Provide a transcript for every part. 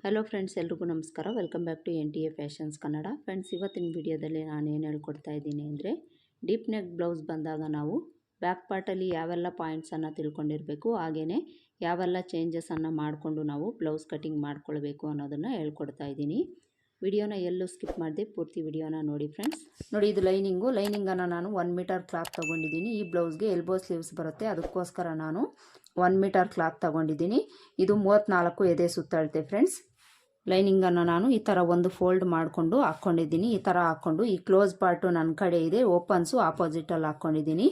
Hello friends, ಎಲ್ರಿಗೂ ನಮಸ್ಕಾರ. Welcome back to NTA fashions Kannada. Friends, ಇವತ್ತಿನ ವಿಡಿಯೋದಲ್ಲಿ ನಾನು ಏನು ಹೇಳ್ಕೊಡ್ತಾ ಇದ್ದೀನಿ ಅಂದರೆ, ಡೀಪ್ ನೆಕ್ ಬ್ಲೌಸ್ ಬಂದಾಗ ನಾವು ಬ್ಯಾಕ್ ಪಾರ್ಟಲ್ಲಿ ಯಾವೆಲ್ಲ ಪಾಯಿಂಟ್ಸನ್ನು ತಿಳ್ಕೊಂಡಿರಬೇಕು, ಹಾಗೆಯೇ ಯಾವೆಲ್ಲ ಚೇಂಜಸನ್ನು ಮಾಡಿಕೊಂಡು ನಾವು ಬ್ಲೌಸ್ ಕಟಿಂಗ್ ಮಾಡ್ಕೊಳ್ಬೇಕು ಅನ್ನೋದನ್ನು ಹೇಳ್ಕೊಡ್ತಾ ಇದ್ದೀನಿ. ವಿಡಿಯೋನ ಎಲ್ಲೂ ಸ್ಕಿಪ್ ಮಾಡಿದೆ, ಪೂರ್ತಿ ವಿಡಿಯೋನ ನೋಡಿ ಫ್ರೆಂಡ್ಸ್. ನೋಡಿ, ಇದು ಲೈನಿಂಗನ್ನು ನಾನು 1 ಮೀಟರ್ ಕ್ಲಾತ್ ತೊಗೊಂಡಿದ್ದೀನಿ. ಈ ಬ್ಲೌಸ್ಗೆ ಎಲ್ಬೋ ಸ್ಲೀವ್ಸ್ ಬರುತ್ತೆ, ಅದಕ್ಕೋಸ್ಕರ ನಾನು 1 ಮೀಟರ್ ಕ್ಲಾತ್ ತೊಗೊಂಡಿದ್ದೀನಿ. ಇದು 34 ಎದೆ ಸುತ್ತಳತೆ ಫ್ರೆಂಡ್ಸ್. ಲೈನಿಂಗನ್ನು ನಾನು ಈ ಥರ ಒಂದು ಫೋಲ್ಡ್ ಮಾಡಿಕೊಂಡು ಹಾಕ್ಕೊಂಡಿದ್ದೀನಿ. ಈ ಥರ ಹಾಕ್ಕೊಂಡು ಈ ಕ್ಲೋಸ್ ಪಾರ್ಟು ನನ್ನ ಕಡೆ ಇದೆ, ಓಪನ್ಸು ಆಪೋಸಿಟಲ್ಲಿ ಹಾಕ್ಕೊಂಡಿದ್ದೀನಿ.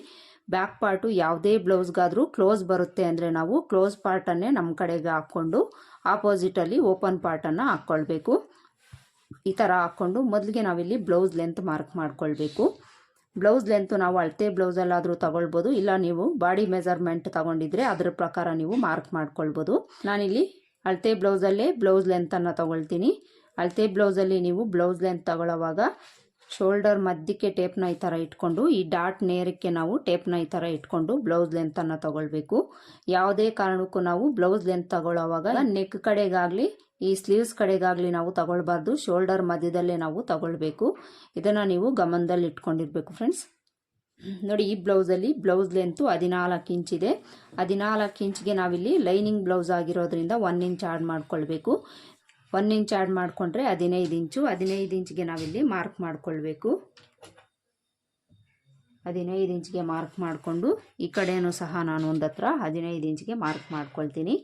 ಬ್ಯಾಕ್ ಪಾರ್ಟು ಯಾವುದೇ ಬ್ಲೌಸ್ಗಾದರೂ ಕ್ಲೋಸ್ ಬರುತ್ತೆ ಅಂದರೆ ನಾವು ಕ್ಲೋಸ್ ಪಾರ್ಟನ್ನೇ ನಮ್ಮ ಕಡೆಗೆ ಹಾಕ್ಕೊಂಡು ಆಪೋಸಿಟಲ್ಲಿ ಓಪನ್ ಪಾರ್ಟನ್ನು ಹಾಕ್ಕೊಳ್ಬೇಕು. ಈ ಥರ ಹಾಕ್ಕೊಂಡು ಮೊದಲಿಗೆ ನಾವಿಲ್ಲಿ ಬ್ಲೌಸ್ ಲೆಂತ್ ಮಾರ್ಕ್ ಮಾಡ್ಕೊಳ್ಬೇಕು. ಬ್ಲೌಸ್ ಲೆಂತು ನಾವು ಅಳತೆ ಬ್ಲೌಸಲ್ಲಾದರೂ ತಗೊಳ್ಬೋದು, ಇಲ್ಲ ನೀವು ಬಾಡಿ ಮೆಜರ್ಮೆಂಟ್ ತಗೊಂಡಿದ್ರೆ ಅದ್ರ ಪ್ರಕಾರ ನೀವು ಮಾರ್ಕ್ ಮಾಡ್ಕೊಳ್ಬೋದು. ನಾನಿಲ್ಲಿ ಅಳತೆ ಬ್ಲೌಸಲ್ಲೇ ಬ್ಲೌಸ್ ಲೆಂತನ್ನು ತೊಗೊಳ್ತೀನಿ. ಅಳತೆ ಬ್ಲೌಸಲ್ಲಿ ನೀವು ಬ್ಲೌಸ್ ಲೆಂತ್ ತಗೊಳ್ಳೋವಾಗ ಶೋಲ್ಡರ್ ಮಧ್ಯಕ್ಕೆ ಟೇಪ್ನ ಈ ಥರ ಇಟ್ಕೊಂಡು, ಈ ಡಾಟ್ ನೇರಕ್ಕೆ ನಾವು ಟೇಪ್ನ ಈ ಥರ ಇಟ್ಕೊಂಡು ಬ್ಲೌಸ್ ಲೆಂತನ್ನು ತಗೊಳ್ಬೇಕು. ಯಾವುದೇ ಕಾರಣಕ್ಕೂ ನಾವು ಬ್ಲೌಸ್ ಲೆಂತ್ ತಗೊಳ್ಳೋವಾಗ ನೆಕ್ ಕಡೆಗಾಗಲಿ ಈ ಸ್ಲೀವ್ಸ್ ಕಡೆಗಾಗಲಿ ನಾವು ತಗೊಳ್ಬಾರ್ದು, ಶೋಲ್ಡರ್ ಮಧ್ಯದಲ್ಲೇ ನಾವು ತಗೊಳ್ಬೇಕು. ಇದನ್ನು ನೀವು ಗಮನದಲ್ಲಿ ಇಟ್ಕೊಂಡಿರ್ಬೇಕು ಫ್ರೆಂಡ್ಸ್. ನೋಡಿ, ಈ ಬ್ಲೌಸಲ್ಲಿ ಬ್ಲೌಸ್ ಲೆಂತು 14 ಇಂಚಿದೆ. 14 ಇಂಚ್ಗೆ ನಾವಿಲ್ಲಿ ಲೈನಿಂಗ್ ಬ್ಲೌಸ್ ಆಗಿರೋದ್ರಿಂದ 1 ಇಂಚ್ ಆ್ಯಡ್ ಮಾಡ್ಕೊಳ್ಬೇಕು. 1 ಇಂಚ್ ಆ್ಯಡ್ ಮಾಡಿಕೊಂಡ್ರೆ 15 ಇಂಚು. 15 ಇಂಚ್ಗೆ ನಾವಿಲ್ಲಿ ಮಾರ್ಕ್ ಮಾಡ್ಕೊಳ್ಬೇಕು. 15 ಇಂಚ್ಗೆ ಮಾರ್ಕ್ ಮಾಡಿಕೊಂಡು ಈ ಕಡೆಯೂ ಸಹ ನಾನು ಒಂದು ಹತ್ರ 15 ಇಂಚ್ಗೆ ಮಾರ್ಕ್ ಮಾಡ್ಕೊಳ್ತೀನಿ.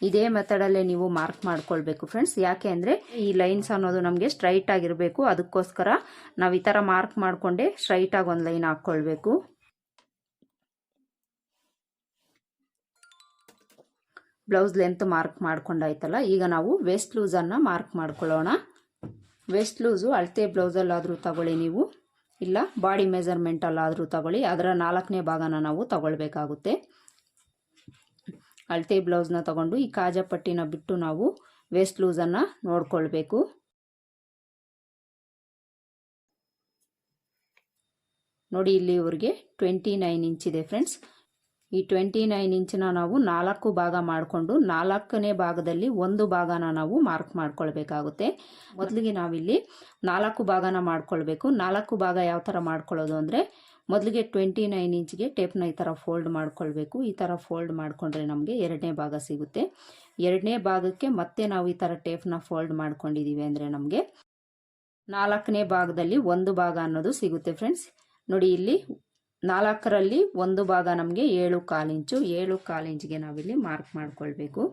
ಇದೇ ಮೆಥಡಲ್ಲೇ ನೀವು ಮಾರ್ಕ್ ಮಾಡ್ಕೊಳ್ಬೇಕು ಫ್ರೆಂಡ್ಸ್. ಯಾಕೆ ಅಂದರೆ ಈ ಲೈನ್ಸ್ ಅನ್ನೋದು ನಮಗೆ ಸ್ಟ್ರೈಟ್ ಆಗಿರಬೇಕು, ಅದಕ್ಕೋಸ್ಕರ ನಾವು ಈ ಥರ ಮಾರ್ಕ್ ಮಾಡಿಕೊಂಡೆ ಸ್ಟ್ರೈಟಾಗಿ ಒಂದು ಲೈನ್ ಹಾಕ್ಕೊಳ್ಬೇಕು. ಬ್ಲೌಸ್ ಲೆಂತ್ ಮಾರ್ಕ್ ಮಾಡ್ಕೊಂಡಾಯ್ತಲ್ಲ, ಈಗ ನಾವು ವೇಸ್ಟ್ ಲೂಸನ್ನು ಮಾರ್ಕ್ ಮಾಡ್ಕೊಳ್ಳೋಣ. ವೇಸ್ಟ್ ಲೂಸು ಅಳತೆ ಬ್ಲೌಸಲ್ಲಾದರೂ ತಗೊಳ್ಳಿ ನೀವು, ಇಲ್ಲ ಬಾಡಿ ಮೆಜರ್ಮೆಂಟಲ್ಲಾದರೂ ತಗೊಳ್ಳಿ. ಅದರ 4ನೇ ಭಾಗನ ನಾವು ತಗೊಳ್ಬೇಕಾಗುತ್ತೆ. ಅಳತೆ ಬ್ಲೌಸ್ನ ತಗೊಂಡು ಈ ಕಾಜಪಟ್ಟಿನ ಬಿಟ್ಟು ನಾವು ವೇಸ್ಟ್ ಲೂಸನ್ನು ನೋಡ್ಕೊಳ್ಬೇಕು. ನೋಡಿ, ಇಲ್ಲಿ ಇವ್ರಿಗೆ 29 ಇಂಚಿದೆ ಫ್ರೆಂಡ್ಸ್. ಈ 29 ಇಂಚನ್ನ ನಾವು 4 ಭಾಗ ಮಾಡಿಕೊಂಡು 4ನೇ ಭಾಗದಲ್ಲಿ ಒಂದು ಭಾಗನ ನಾವು ಮಾರ್ಕ್ ಮಾಡ್ಕೊಳ್ಬೇಕಾಗುತ್ತೆ. ಮೊದಲಿಗೆ ನಾವಿಲ್ಲಿ 4 ಭಾಗನ ಮಾಡ್ಕೊಳ್ಬೇಕು. 4 ಭಾಗ ಯಾವ ಥರ ಮಾಡ್ಕೊಳ್ಳೋದು ಅಂದರೆ, ಮೊದಲಿಗೆ 29 ಇಂಚ್ಗೆ ಟೇಪ್ನ ಈ ಥರ ಫೋಲ್ಡ್ ಮಾಡ್ಕೊಳ್ಬೇಕು. ಈ ಥರ ಫೋಲ್ಡ್ ಮಾಡಿಕೊಂಡ್ರೆ ನಮಗೆ 2ನೇ ಭಾಗ ಸಿಗುತ್ತೆ. 2ನೇ ಭಾಗಕ್ಕೆ ಮತ್ತೆ ನಾವು ಈ ಥರ ಟೇಪ್ನ ಫೋಲ್ಡ್ ಮಾಡ್ಕೊಂಡಿದ್ದೀವಿ ಅಂದರೆ ನಮಗೆ 4ನೇ ಭಾಗದಲ್ಲಿ ಒಂದು ಭಾಗ ಅನ್ನೋದು ಸಿಗುತ್ತೆ ಫ್ರೆಂಡ್ಸ್. ನೋಡಿ, ಇಲ್ಲಿ 4ರಲ್ಲಿ ಒಂದು ಭಾಗ ನಮಗೆ 7.25 ಇಂಚು. 7.25 ಇಂಚ್ಗೆ ನಾವಿಲ್ಲಿ ಮಾರ್ಕ್ ಮಾಡ್ಕೊಳ್ಬೇಕು.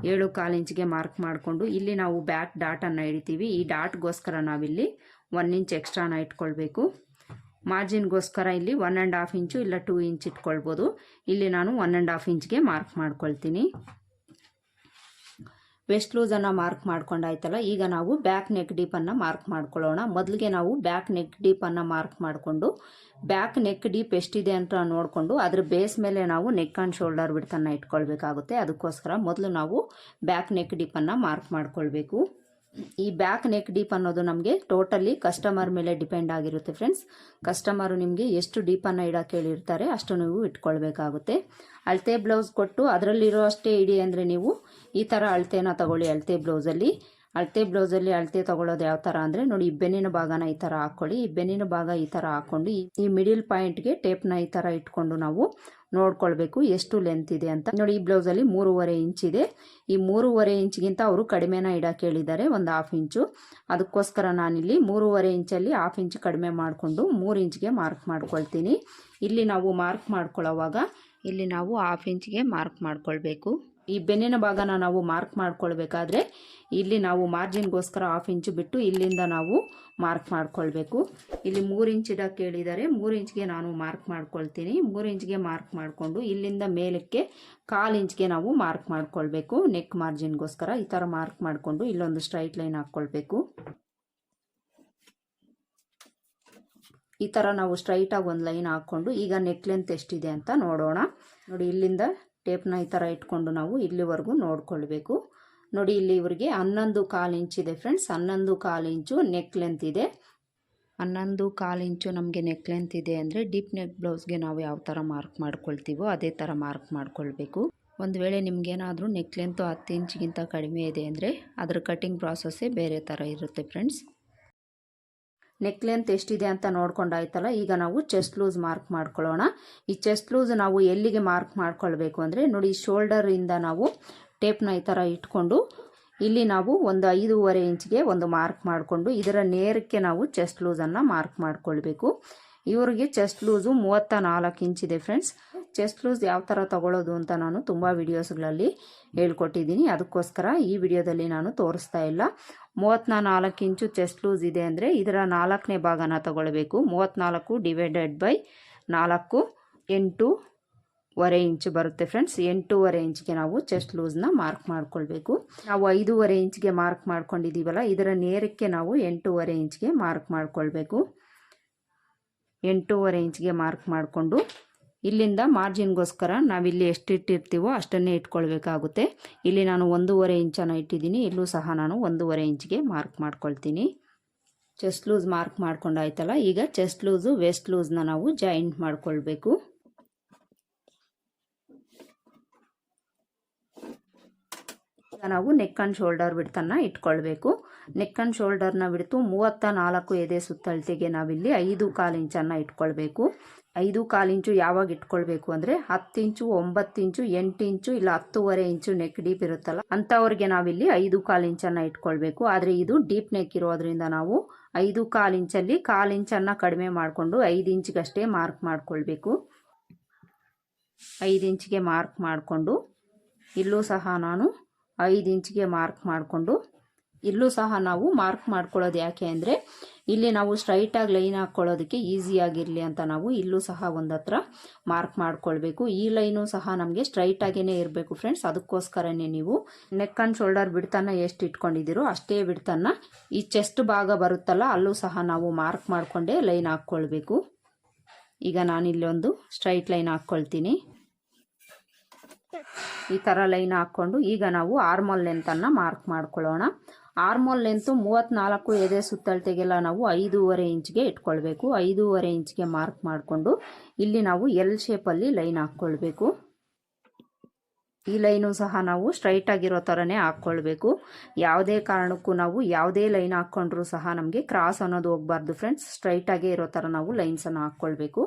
7.25 ಇಂಚ್ಗೆ ಮಾರ್ಕ್ ಮಾಡಿಕೊಂಡು ಇಲ್ಲಿ ನಾವು ಬ್ಯಾಕ್ ಡಾಟನ್ನು ಹಿಡಿತೀವಿ. ಈ ಡಾಟ್ಗೋಸ್ಕರ ನಾವಿಲ್ಲಿ 1 ಇಂಚ್ ಎಕ್ಸ್ಟ್ರಾನ ಇಟ್ಕೊಳ್ಬೇಕು. ಮಾರ್ಜಿನ್ಗೋಸ್ಕರ ಇಲ್ಲಿ 1.5 ಇಂಚು ಇಲ್ಲ 2 ಇಂಚ್ ಇಟ್ಕೊಳ್ಬೋದು. ಇಲ್ಲಿ ನಾನು 1.5 ಇಂಚ್ಗೆ ಮಾರ್ಕ್ ಮಾಡ್ಕೊಳ್ತೀನಿ. ವೆಸ್ಟ್ ಲೂಸನ್ನು ಮಾರ್ಕ್ ಮಾಡ್ಕೊಂಡಾಯ್ತಲ್ಲ, ಈಗ ನಾವು ಬ್ಯಾಕ್ ನೆಕ್ ಡೀಪನ್ನು ಮಾರ್ಕ್ ಮಾಡ್ಕೊಳ್ಳೋಣ. ಮೊದಲಿಗೆ ನಾವು ಬ್ಯಾಕ್ ನೆಕ್ ಡೀಪನ್ನು ಮಾರ್ಕ್ ಮಾಡಿಕೊಂಡು ಬ್ಯಾಕ್ ನೆಕ್ ಡೀಪ್ ಎಷ್ಟಿದೆ ಅಂತ ನೋಡಿಕೊಂಡು ಅದ್ರ ಬೇಸ್ ಮೇಲೆ ನಾವು ನೆಕ್ ಆ್ಯಂಡ್ ಶೋಲ್ಡರ್ ಬಿಡ್ತನ್ನು ಇಟ್ಕೊಳ್ಬೇಕಾಗುತ್ತೆ. ಅದಕ್ಕೋಸ್ಕರ ಮೊದಲು ನಾವು ಬ್ಯಾಕ್ ನೆಕ್ ಡೀಪನ್ನು ಮಾರ್ಕ್ ಮಾಡ್ಕೊಳ್ಬೇಕು. ಈ ಬ್ಯಾಕ್ ನೆಕ್ ಡೀಪ್ ಅನ್ನೋದು ನಮಗೆ ಟೋಟಲಿ ಕಸ್ಟಮರ್ ಮೇಲೆ ಡಿಪೆಂಡ್ ಆಗಿರುತ್ತೆ ಫ್ರೆಂಡ್ಸ್. ಕಸ್ಟಮರು ನಿಮಗೆ ಎಷ್ಟು ಡೀಪನ್ನು ಇಡೋಕೆ ಹೇಳಿರ್ತಾರೆ ಅಷ್ಟು ನೀವು ಇಟ್ಕೊಳ್ಬೇಕಾಗುತ್ತೆ. ಅಳತೆ ಬ್ಲೌಸ್ ಕೊಟ್ಟು ಅದರಲ್ಲಿರೋ ಅಷ್ಟೇ ಇಡಿ ಅಂದರೆ ನೀವು ಈ ಥರ ಅಳತೆನ ತಗೊಳ್ಳಿ. ಅಳತೆ ಬ್ಲೌಸಲ್ಲಿ ಅಳತೆ ತಗೊಳ್ಳೋದು ಯಾವ ಥರ ಅಂದರೆ, ನೋಡಿ, ಈ ಬೆನ್ನಿನ ಭಾಗನ ಈ ಥರ ಹಾಕ್ಕೊಳ್ಳಿ. ಈ ಬೆನ್ನಿನ ಭಾಗ ಈ ಥರ ಹಾಕ್ಕೊಂಡು ಈ ಮಿಡಿಲ್ ಪಾಯಿಂಟ್ಗೆ ಟೇಪ್ನ ಈ ಥರ ಇಟ್ಕೊಂಡು ನಾವು ನೋಡ್ಕೊಳ್ಬೇಕು ಎಷ್ಟು ಲೆಂತ್ ಇದೆ ಅಂತ. ನೋಡಿ, ಈ ಬ್ಲೌಸಲ್ಲಿ 3.5 ಇಂಚ್ ಇದೆ. ಈ 3.5 ಇಂಚ್ಗಿಂತ ಅವರು ಕಡಿಮೆನ ಇಡಕ್ಕೆ ಹೇಳಿದ್ದಾರೆ, ಒಂದು 1/2 ಇಂಚು. ಅದಕ್ಕೋಸ್ಕರ ನಾನಿಲ್ಲಿ 3.5 ಇಂಚಲ್ಲಿ 1/2 ಇಂಚ್ ಕಡಿಮೆ ಮಾಡಿಕೊಂಡು 3 ಇಂಚ್ಗೆ ಮಾರ್ಕ್ ಮಾಡ್ಕೊಳ್ತೀನಿ. ಇಲ್ಲಿ ನಾವು ಮಾರ್ಕ್ ಮಾಡ್ಕೊಳ್ಳೋವಾಗ ಇಲ್ಲಿ ನಾವು 1/2 ಇಂಚ್ಗೆ ಮಾರ್ಕ್ ಮಾಡ್ಕೊಳ್ಬೇಕು. ಈ ಬೆನ್ನಿನ ಭಾಗನ ನಾವು ಮಾರ್ಕ್ ಮಾಡ್ಕೊಳ್ಬೇಕಾದ್ರೆ ಇಲ್ಲಿ ನಾವು ಮಾರ್ಜಿನ್ಗೋಸ್ಕರ 1/2 ಇಂಚು ಬಿಟ್ಟು ಇಲ್ಲಿಂದ ನಾವು ಮಾರ್ಕ್ ಮಾಡ್ಕೊಳ್ಬೇಕು. ಇಲ್ಲಿ 3 ಇಂಚ್ ಇಡಕ್ಕೆ ಹೇಳಿದ್ದಾರೆ, 3 ಇಂಚ್ಗೆ ನಾನು ಮಾರ್ಕ್ ಮಾಡ್ಕೊಳ್ತೀನಿ. 3 ಇಂಚ್ಗೆ ಮಾರ್ಕ್ ಮಾಡಿಕೊಂಡು ಇಲ್ಲಿಂದ ಮೇಲಕ್ಕೆ 1/4 ಇಂಚ್ಗೆ ನಾವು ಮಾರ್ಕ್ ಮಾಡ್ಕೊಳ್ಬೇಕು. ನೆಕ್ ಮಾರ್ಜಿನ್ಗೋಸ್ಕರ ಈ ಥರ ಮಾರ್ಕ್ ಮಾಡಿಕೊಂಡು ಇಲ್ಲೊಂದು ಸ್ಟ್ರೈಟ್ ಲೈನ್ ಹಾಕ್ಕೊಳ್ಬೇಕು. ಈ ಥರ ನಾವು ಸ್ಟ್ರೈಟಾಗಿ ಒಂದು ಲೈನ್ ಹಾಕ್ಕೊಂಡು ಈಗ ನೆಕ್ ಲೆಂತ್ ಎಷ್ಟಿದೆ ಅಂತ ನೋಡೋಣ. ನೋಡಿ, ಇಲ್ಲಿಂದ ಟೇಪ್ನ ಈ ಥರ ಇಟ್ಕೊಂಡು ನಾವು ಇಲ್ಲಿವರೆಗೂ ನೋಡ್ಕೊಳ್ಬೇಕು. ನೋಡಿ, ಇಲ್ಲಿ ಇವರಿಗೆ 11.25 ಇಂಚ್ ಇದೆ ಫ್ರೆಂಡ್ಸ್. 11.25 ಇಂಚು ನೆಕ್ ಲೆಂತ್ ಇದೆ. 11.25 ಇಂಚು ನಮಗೆ ನೆಕ್ ಲೆಂತ್ ಇದೆ ಅಂದರೆ ಡೀಪ್ ನೆಕ್ ಬ್ಲೌಸ್ಗೆ ನಾವು ಯಾವ ಥರ ಮಾರ್ಕ್ ಮಾಡ್ಕೊಳ್ತೀವೋ ಅದೇ ಥರ ಮಾರ್ಕ್ ಮಾಡ್ಕೊಳ್ಬೇಕು. ಒಂದು ವೇಳೆ ನಿಮಗೇನಾದರೂ ನೆಕ್ ಲೆಂತು 10 ಇಂಚಿಗಿಂತ ಕಡಿಮೆ ಇದೆ ಅಂದರೆ ಅದರ ಕಟಿಂಗ್ ಪ್ರಾಸೆಸ್ಸೇ ಬೇರೆ ಥರ ಇರುತ್ತೆ ಫ್ರೆಂಡ್ಸ್. ನೆಕ್ ಲೆಂತ್ ಎಷ್ಟಿದೆ ಅಂತ ನೋಡ್ಕೊಂಡಾಯ್ತಲ್ಲ, ಈಗ ನಾವು ಚೆಸ್ಟ್ ಲೂಸ್ ಮಾರ್ಕ್ ಮಾಡ್ಕೊಳ್ಳೋಣ. ಈ ಚೆಸ್ಟ್ ಲೂಸ್ ನಾವು ಎಲ್ಲಿಗೆ ಮಾರ್ಕ್ ಮಾಡ್ಕೊಳ್ಬೇಕು ಅಂದರೆ ನೋಡಿ, ಶೋಲ್ಡರಿಂದ ನಾವು ಟೇಪ್ನ ಈ ಥರ ಇಟ್ಕೊಂಡು ಇಲ್ಲಿ ನಾವು ಒಂದು 5.5 ಇಂಚ್ಗೆ ಒಂದು ಮಾರ್ಕ್ ಮಾಡಿಕೊಂಡು ಇದರ ನೇರಕ್ಕೆ ನಾವು ಚೆಸ್ಟ್ ಲೂಸನ್ನು ಮಾರ್ಕ್ ಮಾಡ್ಕೊಳ್ಬೇಕು. ಇವರಿಗೆ ಚೆಸ್ಟ್ ಲೂಸು 34 ಇಂಚಿದೆ ಫ್ರೆಂಡ್ಸ್. ಚೆಸ್ಟ್ ಲೂಸ್ ಯಾವ ಥರ ತಗೊಳ್ಳೋದು ಅಂತ ನಾನು ತುಂಬ ವಿಡಿಯೋಸ್ಗಳಲ್ಲಿ ಹೇಳ್ಕೊಟ್ಟಿದ್ದೀನಿ, ಅದಕ್ಕೋಸ್ಕರ ಈ ವಿಡಿಯೋದಲ್ಲಿ ನಾನು ತೋರಿಸ್ತಾ ಇಲ್ಲ. 34 ಇಂಚು ಚೆಸ್ಟ್ ಲೂಸ್ ಇದೆ ಅಂದರೆ ಇದರ 4ನೇ ಭಾಗನ ತಗೊಳ್ಬೇಕು. 34 ಡಿವೈಡೆಡ್ ಬೈ 4 8.5 ಇಂಚು ಬರುತ್ತೆ ಫ್ರೆಂಡ್ಸ್. 8.5 ಇಂಚ್ಗೆ ನಾವು ಚೆಸ್ಟ್ ಲೂಸ್ನ ಮಾರ್ಕ್ ಮಾಡ್ಕೊಳ್ಬೇಕು. ನಾವು 5.5 ಇಂಚ್ಗೆ ಮಾರ್ಕ್ ಮಾಡ್ಕೊಂಡಿದ್ದೀವಲ್ಲ, ಇದರ ನೇರಕ್ಕೆ ನಾವು 8.5 ಇಂಚ್ಗೆ ಮಾರ್ಕ್ ಮಾಡ್ಕೊಳ್ಬೇಕು. 8.5 ಇಂಚ್ಗೆ ಮಾರ್ಕ್ ಮಾಡಿಕೊಂಡು ಇಲ್ಲಿಂದ ಮಾರ್ಜಿನ್ಗೋಸ್ಕರ ನಾವಿಲ್ಲಿ ಎಷ್ಟಿಟ್ಟಿರ್ತೀವೋ ಅಷ್ಟನ್ನೇ ಇಟ್ಕೊಳ್ಬೇಕಾಗುತ್ತೆ. ಇಲ್ಲಿ ನಾನು 1.5 ಇಂಚನ್ನು ಇಟ್ಟಿದ್ದೀನಿ, ಇಲ್ಲೂ ಸಹ ನಾನು 1.5 ಇಂಚ್ಗೆ ಮಾರ್ಕ್ ಮಾಡ್ಕೊಳ್ತೀನಿ. ಚೆಸ್ಟ್ ಲೂಸ್ ಮಾರ್ಕ್ ಮಾಡ್ಕೊಂಡಾಯ್ತಲ್ಲ, ಈಗ ಚೆಸ್ಟ್ ಲೂಸು ವೆಸ್ಟ್ ಲೂಸ್ನ ನಾವು ಜಾಯಿಂಟ್ ಮಾಡ್ಕೊಳ್ಬೇಕು. ನಾವು ನೆಕ್ ಆ್ಯಂಡ್ ಶೋಲ್ಡರ್ ಬಿಡ್ತನ್ನು ಇಟ್ಕೊಳ್ಬೇಕು. ನೆಕ್ ಆ್ಯಂಡ್ ಶೋಲ್ಡರ್ನ ಬಿಡ್ತು 34 ಎದೆ ಸುತ್ತಳತೆಗೆ ನಾವಿಲ್ಲಿ 5.25 ಇಂಚನ್ನು ಇಟ್ಕೊಳ್ಬೇಕು. 5.25 ಇಂಚು ಯಾವಾಗ ಇಟ್ಕೊಳ್ಬೇಕು ಅಂದರೆ 10 ಇಂಚು 9 ಇಂಚು 8 ಇಂಚು ಇಲ್ಲ 10.5 ಇಂಚು ನೆಕ್ ಡೀಪ್ ಇರುತ್ತಲ್ಲ ಅಂಥವ್ರಿಗೆ ನಾವಿಲ್ಲಿ 5.25 ಇಂಚನ್ನು ಇಟ್ಕೊಳ್ಬೇಕು. ಆದರೆ ಇದು ಡೀಪ್ ನೆಕ್ ಇರೋದ್ರಿಂದ ನಾವು 5.25 ಇಂಚಲ್ಲಿ 1/4 ಇಂಚನ್ನು ಕಡಿಮೆ ಮಾಡಿಕೊಂಡು 5 ಇಂಚ್ಗಷ್ಟೇ ಮಾರ್ಕ್ ಮಾಡ್ಕೊಳ್ಬೇಕು. 5 ಇಂಚ್ಗೆ ಮಾರ್ಕ್ ಮಾಡಿಕೊಂಡು ಇಲ್ಲೂ ಸಹ ನಾನು 5 ಇಂಚ್ಗೆ ಮಾರ್ಕ್ ಮಾಡಿಕೊಂಡು ಇಲ್ಲೂ ಸಹ ನಾವು ಮಾರ್ಕ್ ಮಾಡ್ಕೊಳ್ಳೋದು ಯಾಕೆ ಅಂದರೆ ಇಲ್ಲಿ ನಾವು ಸ್ಟ್ರೈಟಾಗಿ ಲೈನ್ ಹಾಕ್ಕೊಳ್ಳೋದಕ್ಕೆ ಈಸಿಯಾಗಿರಲಿ ಅಂತ ನಾವು ಇಲ್ಲೂ ಸಹ ಒಂದು ಹತ್ರ ಮಾರ್ಕ್ ಮಾಡ್ಕೊಳ್ಬೇಕು. ಈ ಲೈನು ಸಹ ನಮಗೆ ಸ್ಟ್ರೈಟಾಗೇ ಇರಬೇಕು ಫ್ರೆಂಡ್ಸ್. ಅದಕ್ಕೋಸ್ಕರನೇ ನೀವು ನೆಕ್ ಆ್ಯಂಡ್ ಶೋಲ್ಡರ್ ಬಿಡ್ತನ್ನ ಎಷ್ಟು ಇಟ್ಕೊಂಡಿದ್ದೀರೋ ಅಷ್ಟೇ ಬಿಡ್ತನ್ನ ಈ ಚೆಸ್ಟ್ ಭಾಗ ಬರುತ್ತಲ್ಲ ಅಲ್ಲೂ ಸಹ ನಾವು ಮಾರ್ಕ್ ಮಾಡಿಕೊಂಡೇ ಲೈನ್ ಹಾಕ್ಕೊಳ್ಬೇಕು. ಈಗ ನಾನಿಲ್ಲೊಂದು ಸ್ಟ್ರೈಟ್ ಲೈನ್ ಹಾಕ್ಕೊಳ್ತೀನಿ. ಈ ಥರ ಲೈನ್ ಹಾಕ್ಕೊಂಡು ಈಗ ನಾವು ಆರ್ಮೋಲ್ ಲೆಂತನ್ನು ಮಾರ್ಕ್ ಮಾಡ್ಕೊಳ್ಳೋಣ. ಆರ್ಮೋಲ್ ಲೆಂತು 34 ಎದೆ ಸುತ್ತಳತೆಗೆಲ್ಲ ನಾವು 5.5 ಇಂಚ್ಗೆ ಇಟ್ಕೊಳ್ಬೇಕು. 5.5 ಇಂಚ್ಗೆ ಮಾರ್ಕ್ ಮಾಡಿಕೊಂಡು ಇಲ್ಲಿ ನಾವು ಎಲ್ ಶೇಪಲ್ಲಿ ಲೈನ್ ಹಾಕ್ಕೊಳ್ಬೇಕು. ಈ ಲೈನು ಸಹ ನಾವು ಸ್ಟ್ರೈಟ್ ಆಗಿರೋ ಥರನೇ ಹಾಕ್ಕೊಳ್ಬೇಕು. ಯಾವುದೇ ಕಾರಣಕ್ಕೂ ನಾವು ಯಾವುದೇ ಲೈನ್ ಹಾಕ್ಕೊಂಡ್ರೂ ಸಹ ನಮಗೆ ಕ್ರಾಸ್ ಅನ್ನೋದು ಹೋಗಬಾರ್ದು ಫ್ರೆಂಡ್ಸ್. ಸ್ಟ್ರೈಟಾಗೇ ಇರೋ ಥರ ನಾವು ಲೈನ್ಸನ್ನು ಹಾಕ್ಕೊಳ್ಬೇಕು.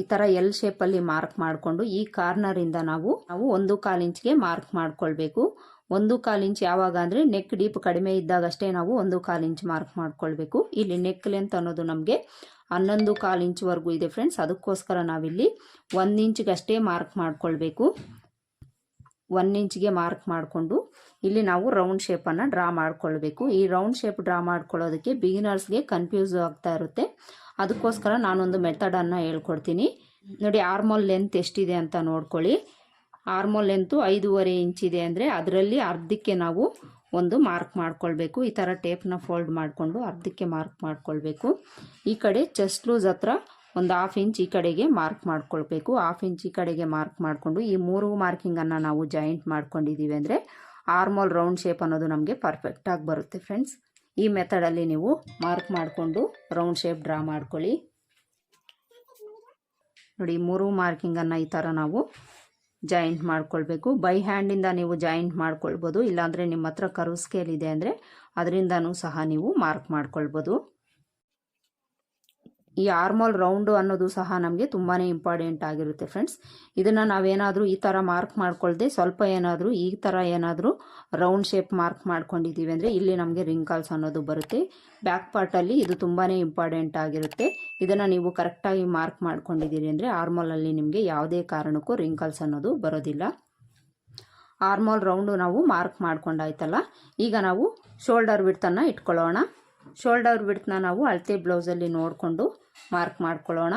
ಈ ಥರ ಎಲ್ ಶೇಪಲ್ಲಿ ಮಾರ್ಕ್ ಮಾಡಿಕೊಂಡು ಈ ಕಾರ್ನರಿಂದ ನಾವು 1/4 ಇಂಚ್ಗೆ ಮಾರ್ಕ್ ಮಾಡ್ಕೊಳ್ಬೇಕು. 1/4 ಇಂಚ್ ಯಾವಾಗ ಅಂದರೆ ನೆಕ್ ಡೀಪ್ ಕಡಿಮೆ ಇದ್ದಾಗಷ್ಟೇ ನಾವು 1/4 ಇಂಚ್ ಮಾರ್ಕ್ ಮಾಡ್ಕೊಳ್ಬೇಕು. ಇಲ್ಲಿ ನೆಕ್ ಲೆಂತ್ ಅನ್ನೋದು ನಮಗೆ 11/4 ಇಂಚ್ವರೆಗೂ ಇದೆ ಫ್ರೆಂಡ್ಸ್. ಅದಕ್ಕೋಸ್ಕರ ನಾವಿಲ್ಲಿ 1 ಇಂಚ್ಗಷ್ಟೇ ಮಾರ್ಕ್ ಮಾಡ್ಕೊಳ್ಬೇಕು. 1 ಇಂಚ್ಗೆ ಮಾರ್ಕ್ ಮಾಡಿಕೊಂಡು ಇಲ್ಲಿ ನಾವು ರೌಂಡ್ ಶೇಪನ್ನು ಡ್ರಾ ಮಾಡ್ಕೊಳ್ಬೇಕು. ಈ ರೌಂಡ್ ಶೇಪ್ ಡ್ರಾ ಮಾಡ್ಕೊಳ್ಳೋದಕ್ಕೆ ಬಿಗಿನರ್ಸ್ಗೆ ಕನ್ಫ್ಯೂಸ್ ಆಗ್ತಾ ಇರುತ್ತೆ. ಅದಕ್ಕೋಸ್ಕರ ನಾನೊಂದು ಮೆಥಡನ್ನು ಹೇಳ್ಕೊಡ್ತೀನಿ ನೋಡಿ. ಆರ್ಮೋಲ್ ಲೆಂತ್ ಎಷ್ಟಿದೆ ಅಂತ ನೋಡ್ಕೊಳ್ಳಿ. ಆರ್ಮೋಲ್ ಲೆಂತು 5.5 ಇಂಚಿದೆ ಅಂದರೆ ಅದರಲ್ಲಿ ಅರ್ಧಕ್ಕೆ ನಾವು ಒಂದು ಮಾರ್ಕ್ ಮಾಡ್ಕೊಳ್ಬೇಕು. ಈ ಥರ ಟೇಪ್ನ ಫೋಲ್ಡ್ ಮಾಡಿಕೊಂಡು ಅರ್ಧಕ್ಕೆ ಮಾರ್ಕ್ ಮಾಡ್ಕೊಳ್ಬೇಕು. ಈ ಕಡೆ ಚೆಸ್ಟ್ ಲೂಸ್ ಹತ್ರ ಒಂದು 1/2 ಇಂಚ್ ಈ ಕಡೆಗೆ ಮಾರ್ಕ್ ಮಾಡ್ಕೊಳ್ಬೇಕು. 1/2 ಇಂಚ್ ಈ ಕಡೆಗೆ ಮಾರ್ಕ್ ಮಾಡಿಕೊಂಡು ಈ 3 ಮಾರ್ಕಿಂಗನ್ನು ನಾವು ಜಾಯಿಂಟ್ ಮಾಡ್ಕೊಂಡಿದ್ದೀವಿ ಅಂದರೆ ಆರ್ಮೋಲ್ ರೌಂಡ್ ಶೇಪ್ ಅನ್ನೋದು ನಮಗೆ ಪರ್ಫೆಕ್ಟಾಗಿ ಬರುತ್ತೆ ಫ್ರೆಂಡ್ಸ್. ಈ ಮೆಥಡಲ್ಲಿ ನೀವು ಮಾರ್ಕ್ ಮಾಡಿಕೊಂಡು ರೌಂಡ್ ಶೇಪ್ ಡ್ರಾ ಮಾಡ್ಕೊಳ್ಳಿ. ನೋಡಿ 3 ಮಾರ್ಕಿಂಗನ್ನು ಈ ಥರ ನಾವು ಜಾಯಿಂಟ್ ಮಾಡ್ಕೊಳ್ಬೇಕು. ಬೈ ಹ್ಯಾಂಡಿಂದ ನೀವು ಜಾಯಿಂಟ್ ಮಾಡ್ಕೊಳ್ಬೋದು, ಇಲ್ಲಾಂದರೆ ನಿಮ್ಮ ಹತ್ರ ಕರ್ವ್ ಸ್ಕೇಲ್ ಇದೆ ಅಂದರೆ ಅದರಿಂದನೂ ಸಹ ನೀವು ಮಾರ್ಕ್ ಮಾಡ್ಕೊಳ್ಬೋದು. ಈ ಆರ್ಮೋಲ್ ರೌಂಡು ಅನ್ನೋದು ಸಹ ನಮಗೆ ತುಂಬಾ ಇಂಪಾರ್ಟೆಂಟ್ ಆಗಿರುತ್ತೆ ಫ್ರೆಂಡ್ಸ್. ಇದನ್ನು ನಾವೇನಾದರೂ ಈ ಥರ ಮಾರ್ಕ್ ಮಾಡ್ಕೊಳ್ದೆ ಸ್ವಲ್ಪ ಏನಾದರೂ ಈ ಥರ ಏನಾದರೂ ರೌಂಡ್ ಶೇಪ್ ಮಾರ್ಕ್ ಮಾಡ್ಕೊಂಡಿದ್ದೀವಿ ಅಂದರೆ ಇಲ್ಲಿ ನಮಗೆ ರಿಂಕಲ್ಸ್ ಅನ್ನೋದು ಬರುತ್ತೆ. ಬ್ಯಾಕ್ ಪಾರ್ಟಲ್ಲಿ ಇದು ತುಂಬಾ ಇಂಪಾರ್ಟೆಂಟ್ ಆಗಿರುತ್ತೆ. ಇದನ್ನು ನೀವು ಕರೆಕ್ಟಾಗಿ ಮಾರ್ಕ್ ಮಾಡ್ಕೊಂಡಿದ್ದೀರಿ ಅಂದರೆ ಆರ್ಮೋಲಲ್ಲಿ ನಿಮಗೆ ಯಾವುದೇ ಕಾರಣಕ್ಕೂ ರಿಂಕಲ್ಸ್ ಅನ್ನೋದು ಬರೋದಿಲ್ಲ. ಆರ್ಮೋಲ್ ರೌಂಡು ನಾವು ಮಾರ್ಕ್ ಮಾಡ್ಕೊಂಡಾಯ್ತಲ್ಲ, ಈಗ ನಾವು ಶೋಲ್ಡರ್ ವಿಡ್ತನ್ನು ಇಟ್ಕೊಳ್ಳೋಣ. ಶೋಲ್ಡರ್ ವಿಡ್ತನ್ನ ನಾವು ಅಳತೆ ಬ್ಲೌಸಲ್ಲಿ ನೋಡಿಕೊಂಡು ಮಾರ್ಕ್ ಮಾಡ್ಕೊಳ್ಳೋಣ.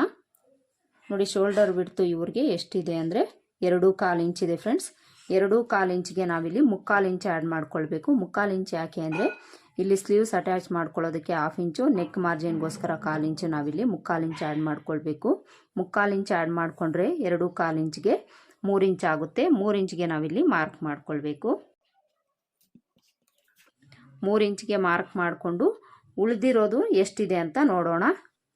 ನೋಡಿ ಶೋಲ್ಡರ್ ವಿಡ್ತು ಇವ್ರಿಗೆ ಎಷ್ಟಿದೆ ಅಂದರೆ 2.25 ಇಂಚಿದೆ ಫ್ರೆಂಡ್ಸ್. 2.25 ಇಂಚ್ಗೆ ನಾವಿಲ್ಲಿ 3/4 ಇಂಚ್ ಆ್ಯಡ್ ಮಾಡ್ಕೊಳ್ಬೇಕು. 3/4 ಇಂಚ್ ಯಾಕೆ ಅಂದರೆ ಇಲ್ಲಿ ಸ್ಲೀವ್ಸ್ ಅಟ್ಯಾಚ್ ಮಾಡ್ಕೊಳ್ಳೋದಕ್ಕೆ 1/2 ಇಂಚು, ನೆಕ್ ಮಾರ್ಜಿನ್ಗೋಸ್ಕರ 1/4 ಇಂಚು ನಾವಿಲ್ಲಿ 3/4 ಇಂಚ್ ಆ್ಯಡ್ ಮಾಡ್ಕೊಳ್ಬೇಕು. 3/4 ಇಂಚ್ ಆ್ಯಡ್ ಮಾಡಿಕೊಂಡ್ರೆ 2.25 ಇಂಚ್ಗೆ 3 ಇಂಚ್ ಆಗುತ್ತೆ. 3 ಇಂಚ್ಗೆ ನಾವಿಲ್ಲಿ ಮಾರ್ಕ್ ಮಾಡ್ಕೊಳ್ಬೇಕು. 3 ಇಂಚ್ಗೆ ಮಾರ್ಕ್ ಮಾಡಿಕೊಂಡು ಉಳಿದಿರೋದು ಎಷ್ಟಿದೆ ಅಂತ ನೋಡೋಣ.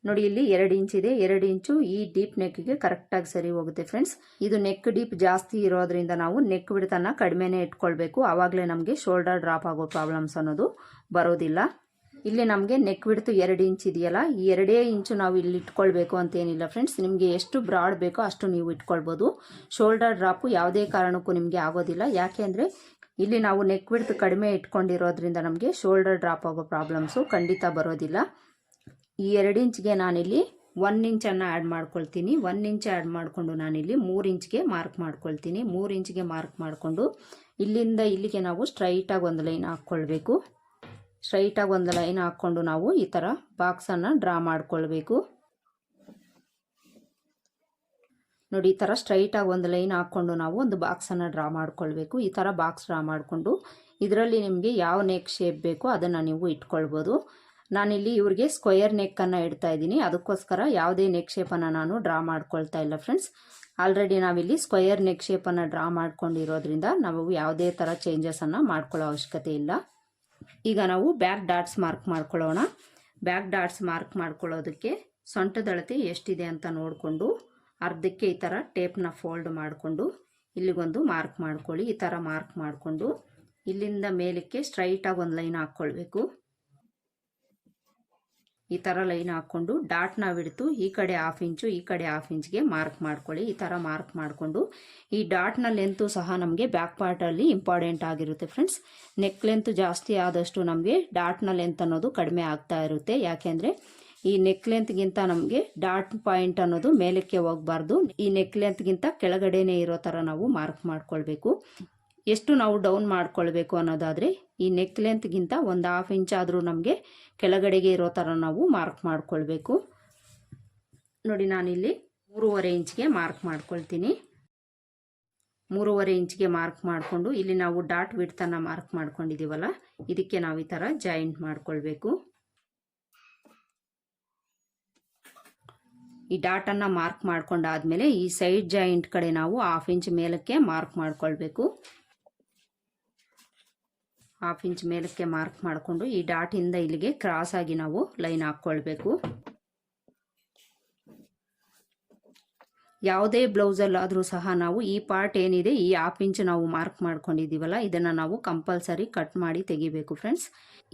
ನೋಡಿ ಇಲ್ಲಿ 2 ಇಂಚ್ ಇದೆ, 2 ಇಂಚು ಈ ಡೀಪ್ ನೆಕ್ಗೆ ಕರೆಕ್ಟಾಗಿ ಸರಿ ಹೋಗುತ್ತೆ ಫ್ರೆಂಡ್ಸ್. ಇದು ನೆಕ್ ಡೀಪ್ ಜಾಸ್ತಿ ಇರೋದ್ರಿಂದ ನಾವು ನೆಕ್ ಬಿಡ್ತನ್ನ ಕಡಿಮೆನೇ ಇಟ್ಕೊಳ್ಬೇಕು, ಆವಾಗಲೇ ನಮಗೆ ಶೋಲ್ಡರ್ ಡ್ರಾಪ್ ಆಗೋ ಪ್ರಾಬ್ಲಮ್ಸ್ ಅನ್ನೋದು ಬರೋದಿಲ್ಲ. ಇಲ್ಲಿ ನಮಗೆ ನೆಕ್ ಬಿಡ್ತು 2 ಇಂಚ್ ಇದೆಯಲ್ಲ, ಈ 2 ಇಂಚು ನಾವು ಇಲ್ಲಿ ಇಟ್ಕೊಳ್ಬೇಕು ಅಂತೇನಿಲ್ಲ ಫ್ರೆಂಡ್ಸ್. ನಿಮಗೆ ಎಷ್ಟು ಬ್ರಾಡ್ ಬೇಕೋ ಅಷ್ಟು ನೀವು ಇಟ್ಕೊಳ್ಬೋದು. ಶೋಲ್ಡರ್ ಡ್ರಾಪು ಯಾವುದೇ ಕಾರಣಕ್ಕೂ ನಿಮಗೆ ಆಗೋದಿಲ್ಲ. ಯಾಕೆ ಅಂದರೆ ಇಲ್ಲಿ ನಾವು ನೆಕ್ ಬಿಡ್ತು ಕಡಿಮೆ ಇಟ್ಕೊಂಡಿರೋದ್ರಿಂದ ನಮಗೆ ಶೋಲ್ಡರ್ ಡ್ರಾಪ್ ಆಗೋ ಪ್ರಾಬ್ಲಮ್ಸು ಖಂಡಿತ ಬರೋದಿಲ್ಲ. ಈ 2 ಇಂಚ್ಗೆ ನಾನಿಲ್ಲಿ 1 ಇಂಚನ್ನು ಆ್ಯಡ್ ಮಾಡ್ಕೊಳ್ತೀನಿ. 1 ಇಂಚ್ ಆ್ಯಡ್ ಮಾಡಿಕೊಂಡು ನಾನಿಲ್ಲಿ 3 ಇಂಚ್ಗೆ ಮಾರ್ಕ್ ಮಾಡ್ಕೊಳ್ತೀನಿ. 3 ಇಂಚ್ಗೆ ಮಾರ್ಕ್ ಮಾಡಿಕೊಂಡು ಇಲ್ಲಿಂದ ಇಲ್ಲಿಗೆ ನಾವು ಸ್ಟ್ರೈಟಾಗಿ ಒಂದು ಲೈನ್ ಹಾಕ್ಕೊಳ್ಬೇಕು. ಸ್ಟ್ರೈಟಾಗಿ ಒಂದು ಲೈನ್ ಹಾಕ್ಕೊಂಡು ನಾವು ಈ ಥರ ಬಾಕ್ಸನ್ನು ಡ್ರಾ ಮಾಡ್ಕೊಳ್ಬೇಕು. ನೋಡಿ ಈ ಥರ ಸ್ಟ್ರೈಟಾಗಿ ಒಂದು ಲೈನ್ ಹಾಕ್ಕೊಂಡು ನಾವು ಒಂದು ಬಾಕ್ಸನ್ನು ಡ್ರಾ ಮಾಡ್ಕೊಳ್ಬೇಕು. ಈ ಥರ ಬಾಕ್ಸ್ ಡ್ರಾ ಮಾಡಿಕೊಂಡು ಇದರಲ್ಲಿ ನಿಮಗೆ ಯಾವ ನೆಕ್ ಶೇಪ್ ಬೇಕೋ ಅದನ್ನು ನೀವು ಇಟ್ಕೊಳ್ಬೋದು. ನಾನಿಲ್ಲಿ ಇವ್ರಿಗೆ ಸ್ಕ್ವಯರ್ ನೆಕ್ಕನ್ನು ಇಡ್ತಾ ಇದ್ದೀನಿ, ಅದಕ್ಕೋಸ್ಕರ ಯಾವುದೇ ನೆಕ್ ಶೇಪನ್ನು ನಾನು ಡ್ರಾ ಮಾಡ್ಕೊಳ್ತಾ ಇಲ್ಲ ಫ್ರೆಂಡ್ಸ್. ಆಲ್ರೆಡಿ ನಾವಿಲ್ಲಿ ಸ್ಕ್ವಯರ್ ನೆಕ್ ಶೇಪನ್ನು ಡ್ರಾ ಮಾಡ್ಕೊಂಡಿರೋದ್ರಿಂದ ನಾವು ಯಾವುದೇ ಥರ ಚೇಂಜಸನ್ನು ಮಾಡ್ಕೊಳ್ಳೋ ಅವಶ್ಯಕತೆ ಇಲ್ಲ. ಈಗ ನಾವು ಬ್ಯಾಕ್ ಡಾಟ್ಸ್ ಮಾರ್ಕ್ ಮಾಡ್ಕೊಳ್ಳೋಣ. ಬ್ಯಾಕ್ ಡಾಟ್ಸ್ ಮಾರ್ಕ್ ಮಾಡ್ಕೊಳ್ಳೋದಕ್ಕೆ ಸೊಂಟದ ಅಳತೆ ಎಷ್ಟಿದೆ ಅಂತ ನೋಡಿಕೊಂಡು ಅರ್ಧಕ್ಕೆ ಈ ಥರ ಟೇಪ್ನ ಫೋಲ್ಡ್ ಮಾಡಿಕೊಂಡು ಇಲ್ಲಿಗೊಂದು ಮಾರ್ಕ್ ಮಾಡ್ಕೊಳ್ಳಿ. ಈ ಥರ ಮಾರ್ಕ್ ಮಾಡಿಕೊಂಡು ಇಲ್ಲಿಂದ ಮೇಲಕ್ಕೆ ಸ್ಟ್ರೈಟಾಗಿ ಒಂದು ಲೈನ್ ಹಾಕ್ಕೊಳ್ಬೇಕು. ಈ ಥರ ಲೈನ್ ಹಾಕ್ಕೊಂಡು ಡಾಟ್ನ ಬಿಡ್ತು ಈ ಕಡೆ 1/2 ಇಂಚು ಈ ಕಡೆ 1/2 ಇಂಚ್ಗೆ ಮಾರ್ಕ್ ಮಾಡ್ಕೊಳ್ಳಿ. ಈ ಥರ ಮಾರ್ಕ್ ಮಾಡಿಕೊಂಡು ಈ ಡಾಟ್ನ ಲೆಂತು ಸಹ ನಮಗೆ ಬ್ಯಾಕ್ ಪಾರ್ಟಲ್ಲಿ ಇಂಪಾರ್ಟೆಂಟ್ ಆಗಿರುತ್ತೆ ಫ್ರೆಂಡ್ಸ್. ನೆಕ್ ಲೆಂತ್ ಜಾಸ್ತಿ ಆದಷ್ಟು ನಮಗೆ ಡಾಟ್ನ ಲೆಂತ್ ಅನ್ನೋದು ಕಡಿಮೆ ಆಗ್ತಾ ಇರುತ್ತೆ. ಯಾಕೆಂದರೆ ಈ ನೆಕ್ ಲೆಂತ್ಗಿಂತ ನಮಗೆ ಡಾಟ್ ಪಾಯಿಂಟ್ ಅನ್ನೋದು ಮೇಲಕ್ಕೆ ಹೋಗಬಾರ್ದು. ಈ ನೆಕ್ ಲೆಂತ್ಗಿಂತ ಕೆಳಗಡೆನೇ ಇರೋ ಥರ ನಾವು ಮಾರ್ಕ್ ಮಾಡ್ಕೊಳ್ಬೇಕು. ಎಷ್ಟು ನಾವು ಡೌನ್ ಮಾಡ್ಕೊಳ್ಬೇಕು ಅನ್ನೋದಾದರೆ ಈ ನೆಕ್ ಲೆಂತ್ಗಿಂತ ಒಂದು 1/2 ಇಂಚ್ ಆದರೂ ನಮಗೆ ಕೆಳಗಡೆಗೆ ಇರೋ ಥರ ನಾವು ಮಾರ್ಕ್ ಮಾಡ್ಕೊಳ್ಬೇಕು. ನೋಡಿ ನಾನಿಲ್ಲಿ 3.5 ಇಂಚ್ಗೆ ಮಾರ್ಕ್ ಮಾಡ್ಕೊಳ್ತೀನಿ. 3.5 ಇಂಚ್ಗೆ ಮಾರ್ಕ್ ಮಾಡಿಕೊಂಡು ಇಲ್ಲಿ ನಾವು ಡಾಟ್ ವಿಡ್ತನ್ನು ಮಾರ್ಕ್ ಮಾಡ್ಕೊಂಡಿದ್ದೀವಲ್ಲ, ಇದಕ್ಕೆ ನಾವು ಈ ಥರ ಜಾಯಿಂಟ್ ಮಾಡ್ಕೊಳ್ಬೇಕು. ಈ ಡಾಟನ್ನು ಮಾರ್ಕ್ ಮಾಡ್ಕೊಂಡಾದ್ಮೇಲೆ ಈ ಸೈಡ್ ಜಾಯಿಂಟ್ ಕಡೆ ನಾವು 1/2 ಇಂಚ್ ಮೇಲಕ್ಕೆ ಮಾರ್ಕ್ ಮಾಡ್ಕೊಳ್ಬೇಕು. 1/2 ಇಂಚ್ ಮೇಲಕ್ಕೆ ಮಾರ್ಕ್ ಮಾಡಿಕೊಂಡು ಈ ಡಾಟಿಂದ ಇಲ್ಲಿಗೆ ಕ್ರಾಸ್ ಆಗಿ ನಾವು ಲೈನ್ ಹಾಕ್ಕೊಳ್ಬೇಕು. ಯಾವುದೇ ಬ್ಲೌಸಲ್ಲಾದರೂ ಸಹ ನಾವು ಈ ಪಾರ್ಟ್ ಏನಿದೆ ಈ 1/2 ಇಂಚ್ ನಾವು ಮಾರ್ಕ್ ಮಾಡ್ಕೊಂಡಿದ್ದೀವಲ್ಲ, ಇದನ್ನು ನಾವು ಕಂಪಲ್ಸರಿ ಕಟ್ ಮಾಡಿ ತೆಗಿಬೇಕು ಫ್ರೆಂಡ್ಸ್.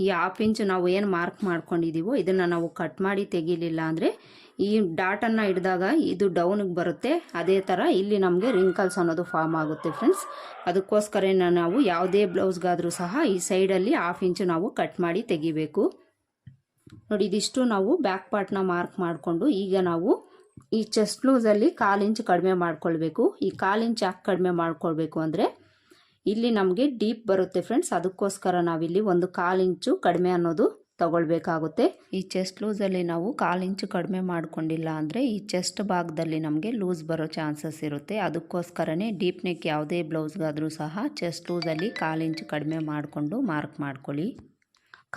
ಈ 1/2 ಇಂಚ್ ನಾವು ಏನು ಮಾರ್ಕ್ ಮಾಡ್ಕೊಂಡಿದ್ದೀವೋ ಇದನ್ನು ನಾವು ಕಟ್ ಮಾಡಿ ತೆಗಿಲಿಲ್ಲ ಅಂದರೆ ಈ ಡಾಟನ್ನು ಹಿಡಿದಾಗ ಇದು ಡೌನಿಗೆ ಬರುತ್ತೆ. ಅದೇ ಥರ ಇಲ್ಲಿ ನಮಗೆ ರಿಂಕಲ್ಸ್ ಅನ್ನೋದು ಫಾರ್ಮ್ ಆಗುತ್ತೆ ಫ್ರೆಂಡ್ಸ್. ಅದಕ್ಕೋಸ್ಕರ ನಾವು ಯಾವುದೇ ಬ್ಲೌಸ್ಗಾದರೂ ಸಹ ಈ ಸೈಡಲ್ಲಿ 1/2 ಇಂಚ್ ನಾವು ಕಟ್ ಮಾಡಿ ತೆಗಿಬೇಕು. ನೋಡಿ ಇದಿಷ್ಟು ನಾವು ಬ್ಯಾಕ್ ಪಾರ್ಟ್ನ ಮಾರ್ಕ್ ಮಾಡಿಕೊಂಡು ಈಗ ನಾವು ಈ ಚೆಸ್ಟ್ ಲೂಸಲ್ಲಿ 1/4 ಇಂಚ್ ಕಡಿಮೆ ಮಾಡ್ಕೊಳ್ಬೇಕು. ಈ 1/4 ಇಂಚ್ ಯಾಕೆ ಕಡಿಮೆ ಮಾಡ್ಕೊಳ್ಬೇಕು ಅಂದರೆ ಇಲ್ಲಿ ನಮಗೆ ಡೀಪ್ ಬರುತ್ತೆ ಫ್ರೆಂಡ್ಸ್. ಅದಕ್ಕೋಸ್ಕರ ನಾವಿಲ್ಲಿ ಒಂದು 1/4 ಇಂಚು ಕಡಿಮೆ ಅನ್ನೋದು ತಗೊಳ್ಬೇಕಾಗುತ್ತೆ. ಈ ಚೆಸ್ಟ್ ಲೂಸಲ್ಲಿ ನಾವು 1/4 ಇಂಚು ಕಡಿಮೆ ಮಾಡ್ಕೊಂಡಿಲ್ಲ ಅಂದರೆ ಈ ಚೆಸ್ಟ್ ಭಾಗದಲ್ಲಿ ನಮಗೆ ಲೂಸ್ ಬರೋ ಚಾನ್ಸಸ್ ಇರುತ್ತೆ. ಅದಕ್ಕೋಸ್ಕರನೇ ಡೀಪ್ ನೆಕ್ ಯಾವುದೇ ಬ್ಲೌಸ್ಗಾದರೂ ಸಹ ಚೆಸ್ಟ್ ಲೂಸಲ್ಲಿ 1/4 ಇಂಚು ಕಡಿಮೆ ಮಾಡಿಕೊಂಡು ಮಾರ್ಕ್ ಮಾಡ್ಕೊಳ್ಳಿ.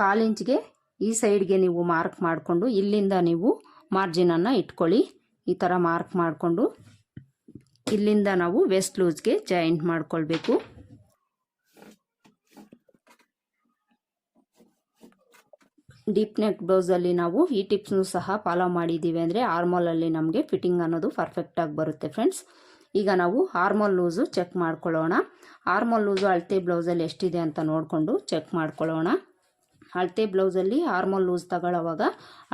1/4 ಇಂಚ್ಗೆ ಈ ಸೈಡ್ಗೆ ನೀವು ಮಾರ್ಕ್ ಮಾಡಿಕೊಂಡು ಇಲ್ಲಿಂದ ನೀವು ಮಾರ್ಜಿನನ್ನು ಇಟ್ಕೊಳ್ಳಿ. ಈ ಥರ ಮಾರ್ಕ್ ಮಾಡಿಕೊಂಡು ಇಲ್ಲಿಂದ ನಾವು ವೆಸ್ಟ್ ಲೂಸ್ಗೆ ಜಾಯಿಂಟ್ ಮಾಡ್ಕೊಳ್ಬೇಕು. ಡೀಪ್ ನೆಕ್ ಬ್ಲೌಸಲ್ಲಿ ನಾವು ಈ ಟಿಪ್ಸ್ನು ಸಹ ಫಾಲೋ ಮಾಡಿದ್ದೀವಿ ಅಂದರೆ ಆರ್ಮೋಲಲ್ಲಿ ನಮಗೆ ಫಿಟ್ಟಿಂಗ್ ಅನ್ನೋದು ಪರ್ಫೆಕ್ಟಾಗಿ ಬರುತ್ತೆ ಫ್ರೆಂಡ್ಸ್. ಈಗ ನಾವು ಆರ್ಮೋಲ್ ಲೂಸು ಚೆಕ್ ಮಾಡ್ಕೊಳ್ಳೋಣ. ಆರ್ಮೋಲ್ ಲೂಸು ಅಳತೆ ಬ್ಲೌಸಲ್ಲಿ ಎಷ್ಟಿದೆ ಅಂತ ನೋಡಿಕೊಂಡು ಚೆಕ್ ಮಾಡ್ಕೊಳ್ಳೋಣ. ಅಳತೆ ಬ್ಲೌಸಲ್ಲಿ ಆರ್ಮೋಲ್ ಲೂಸ್ ತಗೊಳ್ಳೋವಾಗ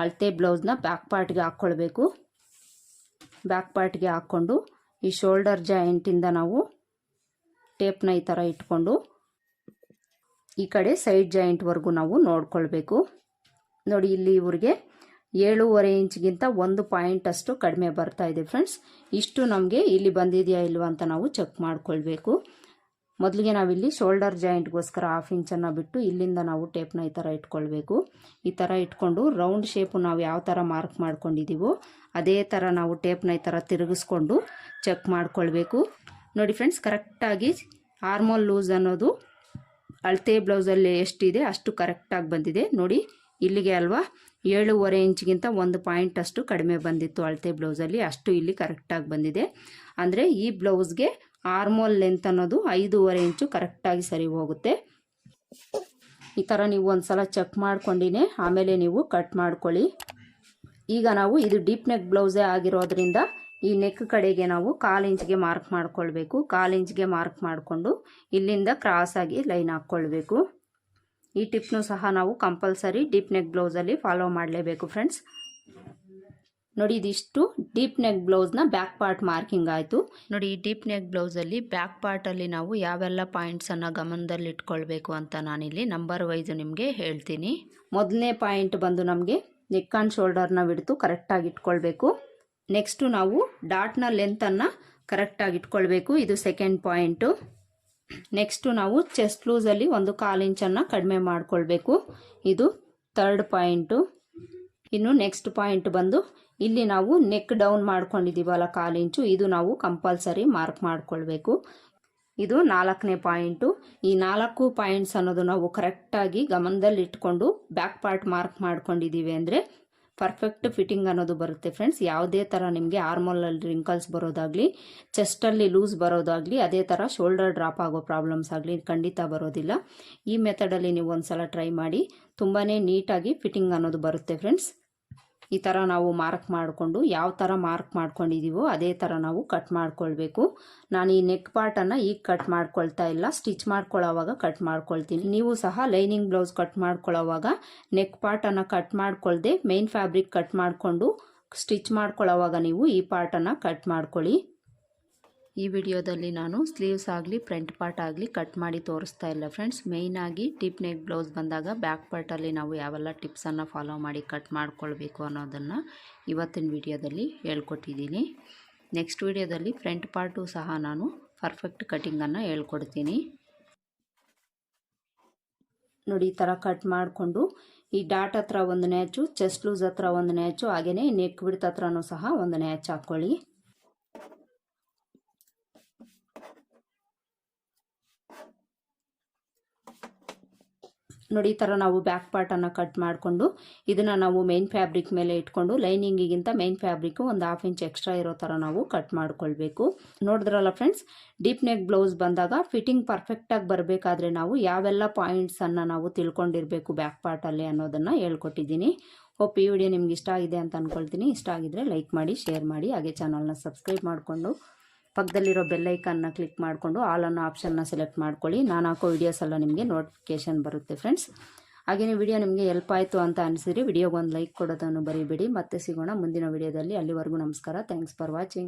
ಅಳತೆ ಬ್ಲೌಸ್ನ ಬ್ಯಾಕ್ ಪಾರ್ಟ್ಗೆ ಹಾಕ್ಕೊಳ್ಬೇಕು. ಬ್ಯಾಕ್ ಪಾರ್ಟ್ಗೆ ಹಾಕ್ಕೊಂಡು ಈ ಶೋಲ್ಡರ್ ಜಾಯಿಂಟಿಂದ ನಾವು ಟೇಪ್ನ ಈ ಥರ ಇಟ್ಕೊಂಡು ಈ ಕಡೆ ಸೈಡ್ ಜಾಯಿಂಟ್ವರೆಗೂ ನಾವು ನೋಡ್ಕೊಳ್ಬೇಕು. ನೋಡಿ ಇಲ್ಲಿ ಇವ್ರಿಗೆ 7.5 ಇಂಚ್ಗಿಂತ 1 ಪಾಯಿಂಟ್ ಅಷ್ಟು ಕಡಿಮೆ ಬರ್ತಾ ಇದೆ ಫ್ರೆಂಡ್ಸ್. ಇಷ್ಟು ನಮಗೆ ಇಲ್ಲಿ ಬಂದಿದೆಯಾ ಇಲ್ವಾ ಅಂತ ನಾವು ಚೆಕ್ ಮಾಡ್ಕೊಳ್ಬೇಕು. ಮೊದಲಿಗೆ ನಾವಿಲ್ಲಿ ಶೋಲ್ಡರ್ ಜಾಯಿಂಟ್ಗೋಸ್ಕರ 1/2 ಇಂಚನ್ನು ಬಿಟ್ಟು ಇಲ್ಲಿಂದ ನಾವು ಟೇಪ್ನ ಈ ಥರ ಇಟ್ಕೊಳ್ಬೇಕು. ಈ ಥರ ಇಟ್ಕೊಂಡು ರೌಂಡ್ ಶೇಪು ನಾವು ಯಾವ ಥರ ಮಾರ್ಕ್ ಮಾಡ್ಕೊಂಡಿದ್ದೀವೋ ಅದೇ ಥರ ನಾವು ಟೇಪ್ನ ಈ ಥರ ತಿರುಗಿಸ್ಕೊಂಡು ಚೆಕ್ ಮಾಡ್ಕೊಳ್ಬೇಕು. ನೋಡಿ ಫ್ರೆಂಡ್ಸ್, ಕರೆಕ್ಟಾಗಿ ಆರ್ಮೋಲ್ ಲೂಸ್ ಅನ್ನೋದು ಅಳತೆ ಬ್ಲೌಸಲ್ಲಿ ಎಷ್ಟಿದೆ ಅಷ್ಟು ಕರೆಕ್ಟಾಗಿ ಬಂದಿದೆ. ನೋಡಿ ಇಲ್ಲಿಗೆ ಅಲ್ವಾ 7.5 ಇಂಚ್ಗಿಂತ 1 ಪಾಯಿಂಟ್ ಅಷ್ಟು ಕಡಿಮೆ ಬಂದಿತ್ತು ಅಳತೆ ಬ್ಲೌಸಲ್ಲಿ, ಅಷ್ಟು ಇಲ್ಲಿ ಕರೆಕ್ಟಾಗಿ ಬಂದಿದೆ. ಅಂದರೆ ಈ ಬ್ಲೌಸ್ಗೆ ಆರ್ಮೋಲ್ ಲೆಂತ್ ಅನ್ನೋದು 5.5 ಇಂಚು ಕರೆಕ್ಟಾಗಿ ಸರಿ ಹೋಗುತ್ತೆ. ಈ ಥರ ನೀವು ಒಂದು ಸಲ ಚೆಕ್ ಮಾಡ್ಕೊಂಡಿನೇ ಆಮೇಲೆ ನೀವು ಕಟ್ ಮಾಡ್ಕೊಳ್ಳಿ. ಈಗ ನಾವು ಇದು ಡೀಪ್ ನೆಕ್ ಬ್ಲೌಸೇ ಆಗಿರೋದ್ರಿಂದ ಈ ನೆಕ್ ಕಡೆಗೆ ನಾವು 1/4 ಇಂಚ್ಗೆ ಮಾರ್ಕ್ ಮಾಡ್ಕೊಳ್ಬೇಕು. 1/4 ಇಂಚ್ಗೆ ಮಾರ್ಕ್ ಮಾಡಿಕೊಂಡು ಇಲ್ಲಿಂದ ಕ್ರಾಸಾಗಿ ಲೈನ್ ಹಾಕ್ಕೊಳ್ಬೇಕು. ಈ ಟಿಪ್ನು ಸಹ ನಾವು ಕಂಪಲ್ಸರಿ ಡೀಪ್ ನೆಕ್ ಬ್ಲೌಸಲ್ಲಿ ಫಾಲೋ ಮಾಡಲೇಬೇಕು ಫ್ರೆಂಡ್ಸ್. ನೋಡಿ, ಇದಿಷ್ಟು ಡೀಪ್ ನೆಕ್ ಬ್ಲೌಸ್ನ ಬ್ಯಾಕ್ ಪಾರ್ಟ್ ಮಾರ್ಕಿಂಗ್ ಆಯಿತು. ನೋಡಿ, ಈ ಡೀಪ್ ನೆಕ್ ಬ್ಲೌಸಲ್ಲಿ ಬ್ಯಾಕ್ ಪಾರ್ಟಲ್ಲಿ ನಾವು ಯಾವೆಲ್ಲ ಪಾಯಿಂಟ್ಸನ್ನು ಗಮನದಲ್ಲಿ ಇಟ್ಕೊಳ್ಬೇಕು ಅಂತ ನಾನಿಲ್ಲಿ ನಂಬರ್ ವೈಸ್ ನಿಮಗೆ ಹೇಳ್ತೀನಿ. ಮೊದಲನೇ ಪಾಯಿಂಟ್ ಬಂದು ನಮಗೆ ನೆಕ್ ಆ್ಯಂಡ್ ಶೋಲ್ಡರ್ನ ಬಿಡ್ತು ಕರೆಕ್ಟಾಗಿ ಇಟ್ಕೊಳ್ಬೇಕು. ನೆಕ್ಸ್ಟು ನಾವು ಡಾಟ್ನ ಲೆಂತನ್ನು ಕರೆಕ್ಟಾಗಿ ಇಟ್ಕೊಳ್ಬೇಕು. ಇದು ಸೆಕೆಂಡ್ ಪಾಯಿಂಟು. ನೆಕ್ಸ್ಟು ನಾವು ಚೆಸ್ಟ್ ಲೂಸಲ್ಲಿ 1/4 ಇಂಚನ್ನು ಕಡಿಮೆ ಮಾಡಿಕೊಳ್ಬೇಕು. ಇದು ಥರ್ಡ್ ಪಾಯಿಂಟು. ಇನ್ನು ನೆಕ್ಸ್ಟ್ ಪಾಯಿಂಟ್ ಬಂದು ಇಲ್ಲಿ ನಾವು ನೆಕ್ ಡೌನ್ ಮಾಡ್ಕೊಂಡಿದ್ದೀವಲ್ಲ 1/4 ಇಂಚು, ಇದು ನಾವು ಕಂಪಲ್ಸರಿ ಮಾರ್ಕ್ ಮಾಡಿಕೊಳ್ಬೇಕು. ಇದು 4ನೇ ಪಾಯಿಂಟು. ಈ 4 ಪಾಯಿಂಟ್ಸ್ ಅನ್ನೋದು ನಾವು ಕರೆಕ್ಟಾಗಿ ಗಮನದಲ್ಲಿ ಇಟ್ಕೊಂಡು ಬ್ಯಾಕ್ ಪಾರ್ಟ್ ಮಾರ್ಕ್ ಮಾಡ್ಕೊಂಡಿದ್ದೀವಿ ಅಂದರೆ ಪರ್ಫೆಕ್ಟ್ ಫಿಟ್ಟಿಂಗ್ ಅನ್ನೋದು ಬರುತ್ತೆ ಫ್ರೆಂಡ್ಸ್. ಯಾವುದೇ ಥರ ನಿಮಗೆ ಆರ್ಮೋಲಲ್ಲಿ ರಿಂಕಲ್ಸ್ ಬರೋದಾಗಲಿ, ಚೆಸ್ಟಲ್ಲಿ ಲೂಸ್ ಬರೋದಾಗಲಿ, ಅದೇ ಥರ ಶೋಲ್ಡರ್ ಡ್ರಾಪ್ ಆಗೋ ಪ್ರಾಬ್ಲಮ್ಸ್ ಆಗಲಿ ಖಂಡಿತ ಬರೋದಿಲ್ಲ. ಈ ಮೆಥಡಲ್ಲಿ ನೀವು ಒಂದ್ಸಲ ಟ್ರೈ ಮಾಡಿ, ತುಂಬಾ ನೀಟಾಗಿ ಫಿಟ್ಟಿಂಗ್ ಅನ್ನೋದು ಬರುತ್ತೆ ಫ್ರೆಂಡ್ಸ್. ಈ ಥರ ನಾವು ಮಾರ್ಕ್ ಮಾಡಿಕೊಂಡು ಯಾವ ಥರ ಮಾರ್ಕ್ ಮಾಡ್ಕೊಂಡಿದ್ದೀವೋ ಅದೇ ಥರ ನಾವು ಕಟ್ ಮಾಡ್ಕೊಳ್ಬೇಕು. ನಾನು ಈ ನೆಕ್ ಪಾರ್ಟನ್ನು ಈಗ ಕಟ್ ಮಾಡ್ಕೊಳ್ತಾ ಇಲ್ಲ, ಸ್ಟಿಚ್ ಮಾಡ್ಕೊಳ್ಳೋವಾಗ ಕಟ್ ಮಾಡ್ಕೊಳ್ತೀನಿ. ನೀವು ಸಹ ಲೈನಿಂಗ್ ಬ್ಲೌಸ್ ಕಟ್ ಮಾಡ್ಕೊಳ್ಳೋವಾಗ ನೆಕ್ ಪಾರ್ಟನ್ನು ಕಟ್ ಮಾಡ್ಕೊಳ್ದೆ ಮೇನ್ ಫ್ಯಾಬ್ರಿಕ್ ಕಟ್ ಮಾಡಿಕೊಂಡು ಸ್ಟಿಚ್ ಮಾಡ್ಕೊಳ್ಳೋವಾಗ ನೀವು ಈ ಪಾರ್ಟನ್ನು ಕಟ್ ಮಾಡ್ಕೊಳ್ಳಿ. ಈ ವಿಡಿಯೋದಲ್ಲಿ ನಾನು ಸ್ಲೀವ್ಸ್ ಆಗಲಿ ಫ್ರಂಟ್ ಪಾರ್ಟ್ ಆಗಲಿ ಕಟ್ ಮಾಡಿ ತೋರಿಸ್ತಾ ಇಲ್ಲ ಫ್ರೆಂಡ್ಸ್. ಮೇಯ್ನಾಗಿ ಡೀಪ್ ನೆಕ್ ಬ್ಲೌಸ್ ಬಂದಾಗ ಬ್ಯಾಕ್ ಪಾರ್ಟಲ್ಲಿ ನಾವು ಯಾವೆಲ್ಲ ಟಿಪ್ಸನ್ನು ಫಾಲೋ ಮಾಡಿ ಕಟ್ ಮಾಡ್ಕೊಳ್ಬೇಕು ಅನ್ನೋದನ್ನು ಇವತ್ತಿನ ವಿಡಿಯೋದಲ್ಲಿ ಹೇಳ್ಕೊಟ್ಟಿದ್ದೀನಿ. ನೆಕ್ಸ್ಟ್ ವಿಡಿಯೋದಲ್ಲಿ ಫ್ರಂಟ್ ಪಾರ್ಟು ಸಹ ನಾನು ಪರ್ಫೆಕ್ಟ್ ಕಟಿಂಗನ್ನು ಹೇಳ್ಕೊಡ್ತೀನಿ. ನೋಡಿ, ಈ ಥರ ಕಟ್ ಮಾಡಿಕೊಂಡು ಈ ಡಾಟ್ ಹತ್ರ 1 ನ್ಯಾಚು, ಚೆಸ್ಟ್ ಲೂಸ್ ಹತ್ರ 1 ನ್ಯಾಚು, ಹಾಗೆಯೇ ನೆಕ್ ಬಿಡ್ತ್ ಹತ್ರನೂ ಸಹ 1 ನ್ಯಾಚ್ ಹಾಕ್ಕೊಳ್ಳಿ. ನೋಡಿ, ಈ ಥರ ನಾವು ಬ್ಯಾಕ್ ಪಾರ್ಟನ್ನು ಕಟ್ ಮಾಡಿಕೊಂಡು ಇದನ್ನು ನಾವು ಮೇನ್ ಫ್ಯಾಬ್ರಿಕ್ ಮೇಲೆ ಇಟ್ಕೊಂಡು ಲೈನಿಂಗಿಗಿಂತ ಮೇನ್ ಫ್ಯಾಬ್ರಿಕ್ಕು 1/2 ಇಂಚ್ ಎಕ್ಸ್ಟ್ರಾ ಇರೋ ಥರ ನಾವು ಕಟ್ ಮಾಡ್ಕೊಳ್ಬೇಕು. ನೋಡಿದ್ರಲ್ಲ ಫ್ರೆಂಡ್ಸ್, ಡೀಪ್ ನೆಕ್ ಬ್ಲೌಸ್ ಬಂದಾಗ ಫಿಟ್ಟಿಂಗ್ ಪರ್ಫೆಕ್ಟಾಗಿ ಬರಬೇಕಾದ್ರೆ ನಾವು ಯಾವೆಲ್ಲ ಪಾಯಿಂಟ್ಸನ್ನು ನಾವು ತಿಳ್ಕೊಂಡಿರಬೇಕು ಬ್ಯಾಕ್ ಪಾರ್ಟಲ್ಲಿ ಅನ್ನೋದನ್ನು ಹೇಳ್ಕೊಟ್ಟಿದ್ದೀನಿ. ಹೋಪ್ ಈ ವಿಡಿಯೋ ನಿಮ್ಗೆ ಇಷ್ಟ ಆಗಿದೆ ಅಂತ ಅಂದ್ಕೊಳ್ತೀನಿ. ಇಷ್ಟ ಆಗಿದ್ರೆ ಲೈಕ್ ಮಾಡಿ, ಶೇರ್ ಮಾಡಿ, ಹಾಗೆ ಚಾನಲ್ನ ಸಬ್ಸ್ಕ್ರೈಬ್ ಮಾಡಿಕೊಂಡು ಪಕ್ಕದಲ್ಲಿರೋ ಬೆಲ್ಲೈಕನ್ನ ಕ್ಲಿಕ್ ಮಾಡಿಕೊಂಡು ಆಲ್ ಅನ್ನೋ ಆಪ್ಷನ್ನ ಸೆಲೆಕ್ಟ್ ಮಾಡ್ಕೊಳ್ಳಿ. ನಾನು ಹಾಕೋ ವಿಡಿಯೋಸ್ ಎಲ್ಲ ನಿಮಗೆ ನೋಟಿಫಿಕೇಷನ್ ಬರುತ್ತೆ ಫ್ರೆಂಡ್ಸ್. ಹಾಗೆಯೇ ವಿಡಿಯೋ ನಿಮಗೆ ಹೆಲ್ಪ್ ಆಯಿತು ಅಂತ ಅನಿಸಿದ್ರೆ ವಿಡಿಯೋಗೊಂದು ಲೈಕ್ ಕೊಡೋದನ್ನು ಬರೀಬೇಡಿ. ಮತ್ತೆ ಸಿಗೋಣ ಮುಂದಿನ ವಿಡಿಯೋದಲ್ಲಿ. ಅಲ್ಲಿವರೆಗೂ ನಮಸ್ಕಾರ. Thanks for watching.